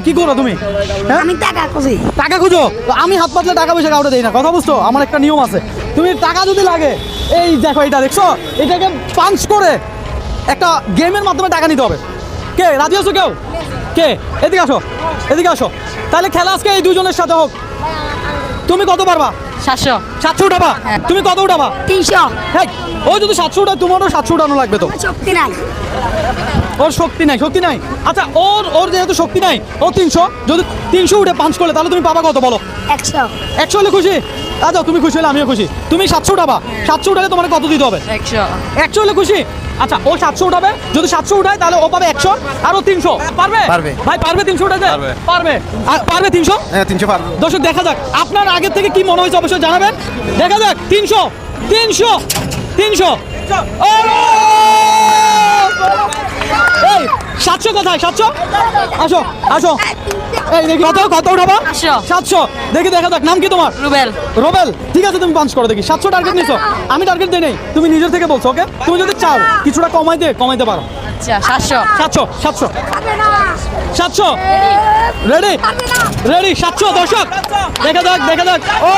কি করো তুমি? আমি টাকা খুঁজি। টাকা খুঁজো? আমি হাত পাতলে টাকা পয়সা কাউকে দেই না, কথা বুঝছো? আমার একটা নিয়ম আছে। তুমি টাকা যদি লাগে, এই দেখো এটা দেখছো, এটাকে পাঞ্চ করে একটা গেমের মাধ্যমে টাকা নিতে হবে। কে রাজি আছো? কেউ কে? এদিকে আসো, এদিকে আসো। তাহলে খেলা আজকে এই দুজনের সাথে হোক। তুমি কত পারবা? 700 700 উঠাবা? তুমি কত উঠাবা? 300। হ্যাঁ, ও যদি 700 উঠায়, তোমারও 700 উঠানো লাগবে তো। শক্তি নাই। ওর শক্তি নাই, শক্তি নাই। আচ্ছা, ওর যেহেতু শক্তি নাই, ও 300, যদি 300 উঠে পাঞ্চ করলে, তাহলে তুমি পাবা কত বলো? 100। 100 হলে খুশি? আচ্ছা, তুমি খুশি হলে আমিও খুশি। তুমি 700 উঠাবা, 700 উঠালে তোমার কত দিতে হবে? 100। 100 হলে খুশি? আচ্ছা, ও 700 উঠাবে, যদি 700 উঠায় তাহলে ও পাবে 100, আর ও 300। পারবে? পারবে। ভাই পারবে 300 উঠাতে? পারবে। আর পারবে 300? হ্যাঁ 300 পারবে। দর্শক দেখা যাক, আপনার আগের থেকে কি মনে হয়েছে অবশ্যই জানাবেন। দেখা যাক। 300 300 300। এই 700 কোথায়? 700? আসো আসো। এই দেখি কত উঠাবা? 700। দেখি, দেখা যাক। নাম কি তোমার? রুবেল। রোবেল, ঠিক আছে, তুমি পাঞ্চ করো দেখি। 700 টার্গেট নিছো, আমি টার্গেট দেই নাই, তুমি নিজের থেকে বলছো। ওকে, তুমি যদি চাও কিছুটা কমাইতে পারো। আচ্ছা 700। 700 700। Ready ready 700। দর্শক দেখা যাক, দেখা যাক। ও